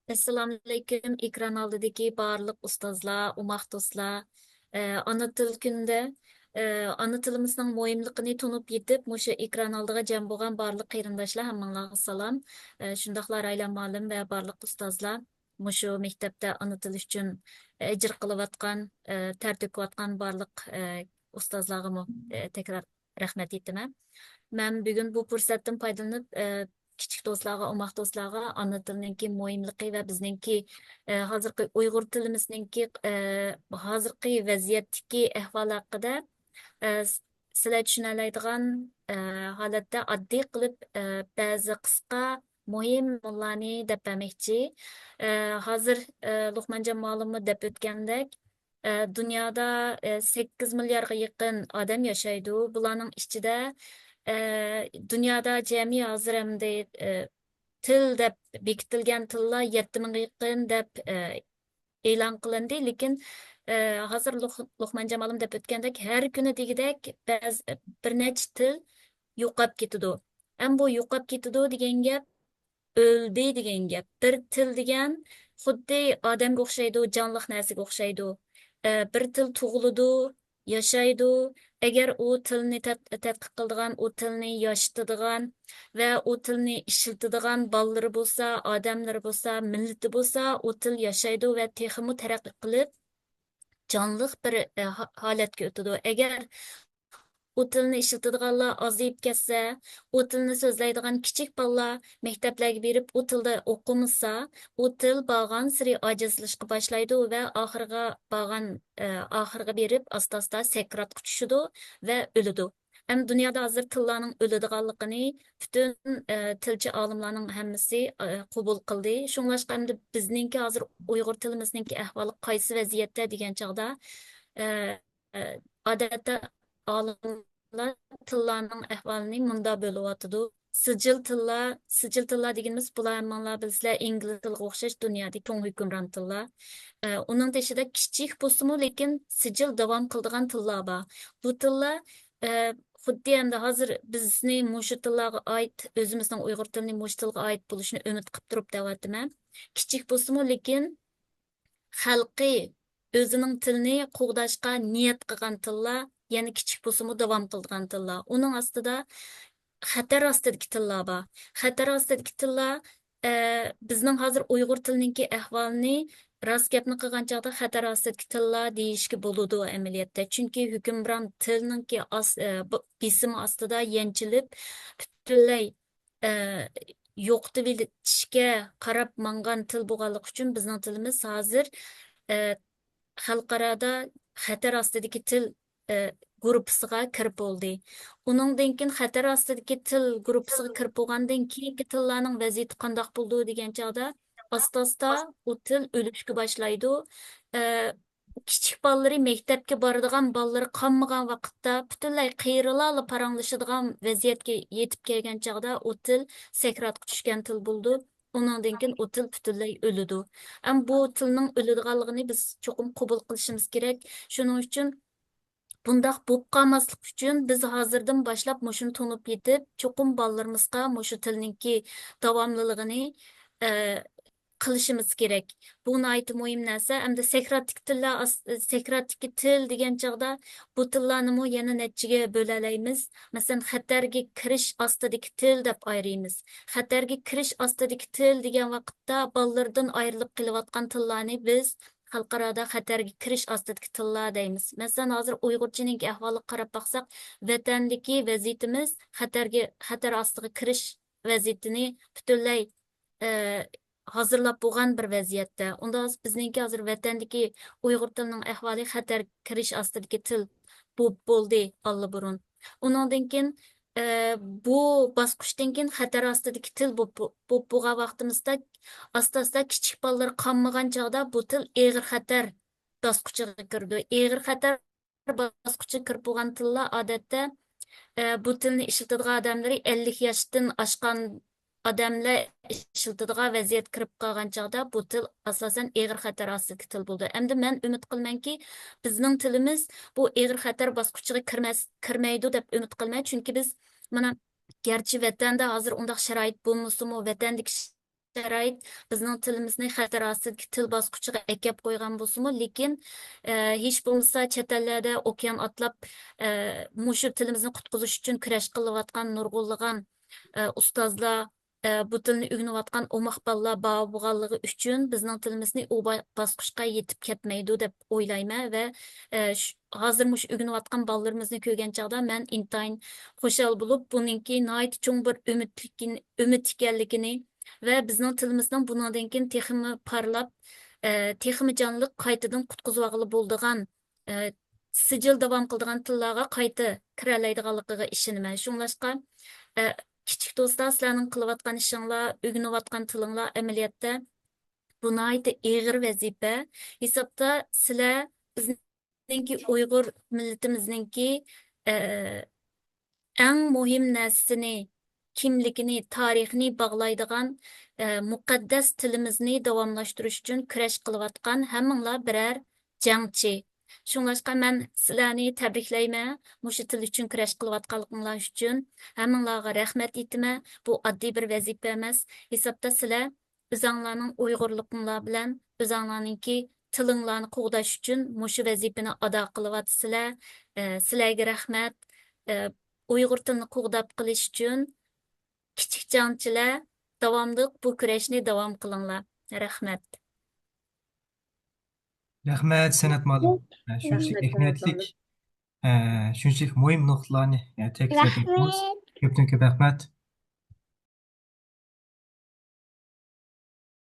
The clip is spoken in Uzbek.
Assalomu alaykum. Ekran oldidagi barliq ustozlar, umaq do'stlar. Ana til kunida ana tilimizning muhimligini tunib yetib, mushu ekran oldiga jam bo'lgan barliq qarindoshlar hammanglarga salom. Shundaqlar aylan ma'lum va barliq ustozlar mushu maktabda ana til uchun ijr qilayotgan, ter to'kayotgan barliq ustozlarga takrar rahmat aytaman. Men bugun bu fursatdan foydalanib kichik do'stlarga, umoq do'stlarga ona tilininki muhimligi va bizningki hozirgi Uyg'ur tilimizningki hozirgi vaziyatdagi ahvol haqida sizlar tushuna oladigan holatda oddiy qilib ba'zi qisqa muhim mullarni deb bermoqchi. Hozir Luqmanjon ma'lumot deb o'tgandek dunyoda 8 milyarga yaqin odam yashaydi. Bularning ichida dunyoda jami hozir hamda til deb bekitilgan tillar 7 mingga yaqin deb e'lon qilindi. Lekin hozir Luqmanjon ma'lum deb o'tgandek har kuni degidek bir necha til yo'qolib ketadi. Ham bu yo'qolib ketadi degan gap o'ldi degan gap. Bir til degan xuddi odamga o'xshaydi, jonliq narsaga o'xshaydi. Bir til tug'iladi, yashaydi. Agar u tilni tadqiq qiladigan, u tilni yoshitadigan va u tilni ishlatadigan bolalari bo'lsa, odamlari bo'lsa, millati bo'lsa, u til yashaydi va texmi taraqqiy qilib jonliq bir holatga o'tadi. Agar u tilni ishlatadiganlar ozayib ketsa, u tilni so'zlaydigan kichik bolalar maktablarga berib u tilda o'qimasa, u til borgan siri ojizlashga boshlaydi va oxiriga berib asta-asta sakratga tushidi va o'ladi. Hem dünyada hozir tillarning o'ladiganligini butun tilchi olimlarning hammasi qabul qildi. Shunglashqa endi bizningki hozir Uyg'ur tilimizningki ahvoli qaysi vaziyatda degan chog'da odatda olimlar tillarning ahvolini munda bo'lyotidi. Sijil tillar deganimiz bular hammalar bilsizlar ingliz tiliga o'xshash dunyodagi tong hukmron tillar. Uning tashida kichik bo'lsa-mu, lekin sijil davom qiladigan tillar bor. Bu tillar xuddi endi hozir bizni mushu tillarga oid, o'zimizning Uyg'ur tilini mushu tilga oid bo'lishini umid qilib turib deyapman. Kichik bo'lsa-mu, lekin xalqi o'zining tilini qo'g'dashga niyat qilgan tillar, ya'ni kichik bo'lsa-mu davom qilgan tillar. Uning ostida xatar ostidagi tillar bor. Xatar ostidagi tillar bizning hozir Uyg'ur tilininki ahvolini rost gapni qilgan chog'da xatar ostidagi tillar deyishga bo'ladi amaliyotda. Chunki hukmron tilninki bisimi ostida yanchilib butunlay yo'qotishga qarab mangan til bo'lganligi uchun bizning tilimiz hozir xalqaroda xatar ostidagi til gruppasiga kirib bo'ldi. Uningdan keyin xatar ostidagi til gruppasiga kirib bo'lgandan keyingi tillarning vaziyati qandoq bo'ldi degan chog'da asta-asta u til o'lishga boshlaydi. Kichik bolalari maktabga boradigan bolalari qolmagan vaqtda butunlay qiyrilali paranglashadigan vaziyatga yetib kelgan chog'da u til sakratga tushgan til bo'ldi. Ondan keyin u til butunlay o'ladi. Am bu tilning o'ladiganligini biz cho'qim qabul qilishimiz kerak. Shuning uchun bundaq bo'lib qolmaslik uchun biz hozirdan boshlab mushuni tunib yetib, cho'qim bolalarimizga mushu tilninki davomliligini qilishimiz kerak. Bu nihoyatda muhim narsa. Hamda sakratik til degan chog'da bu tillarni yana nechaga bo'lalaymiz. Masalan, xatarga kirish ostidagi til deb ayiramiz. Xatarga kirish ostidagi til degan vaqtda bolalardan ayrilib qilayotgan tillarni biz xalqaroda xatarga kirish ostidagi tillar deymiz. Masalan, hozir Uyg'urchaning ahvoliga qarab baqsaq, vatandagi vaziyatimiz xatar ostiga kirish vaziyatini butunlay hozirlab bo'lgan bir vaziyatda. Unda bizningki hozir vatandagi Uyg'ur tilining ahvoli xatar kirish ostidagi til bo'ldi allaburun. Undan keyin bu bosqichdan keyin xatar ostidagi til bo'lgan vaqtimizda asta-asta kichik bolalar qolmagan chog'da bu til eg'ir xatar bosqichiga kirdi. Eg'ir xatar bosqichiga kirib bo'lgan tillar odatda bu tilni ishlatadigan odamlar 50 yoshdan oshgan odamlar ishlatadigan vaziyat kirib qolgan chog'da bu til asosan eg'ir xatar ostidagi til bo'ldi. Endi men umid qilmanki, bizning tilimiz bu eg'ir xatar bosqichiga kirmaydi deb umid qilmayman, chunki biz mana garchi vatanda hozir undaq sharoit bo'lmasa-mu, vatandagi sharoit bizning tilimizni xatar ostidagi til bosqichiga akab qo'ygan bo'lsinmi, lekin hech bo'lmasa chet ellarda okean atlab mushu tilimizni qutqizish uchun kurash qilayotgan nurg'unlagan ustozlar, bu tilni o'rganayotgan o'moq bolalar bor bo'lganligi uchun bizning tilimizni u bosqichga yetib ketmaydi deb o'ylayman va hozir mush o'rganayotgan bolalarimizni ko'rgan chog'da man intayin xushal bo'lib, buningki nihoyat cho'ng bir umid ekanligini va bizning tilimizning bundan keyin texmi parlab, texmi jonliq qaytadan qutqizib bo'ldigan sijil davom qildigan tillarga qayta kiralaydiganligiga ishonaman. Shunglashqa kichik do'stlar, sizlarning qilayotgan ishinglar, o'rganayotgan tilinglar amaliyotda bu nihoyatda og'ir vazifa. Hisobda sizlar bizningki Uyg'ur millatimizningki eng muhim narsasini, kimligini, tarixini bog'laydigan muqaddas tilimizni davomlashtirish uchun kurash qilayotgan hammanglar biror jangchi. Shunglashqa men sizlarni tabriklayman. Mushu til uchun kurash qilayotganliginglar uchun hammanglarga rahmat aytaman. Bu oddiy bir vazifa emas. Hisobda sizlar o'zinglarning Uyg'urliginglar bilan o'zinglarningki tilinglarni qo'g'dash uchun mushu vazifani ado qilyapsizlar. Sizlarga rahmat. Uyg'ur tilini qo'g'dab qilish uchun kichik jangchilar davomli bu kurashni davom qilinglar. Rahmat. Rahmat San'at ma'lum. Shunchalik Rahmat, ahamiyatlik, shunchalik muhim nuqtalarni ta'kidladingiz. Rahmat. Ko'pdan ko'p rahmat.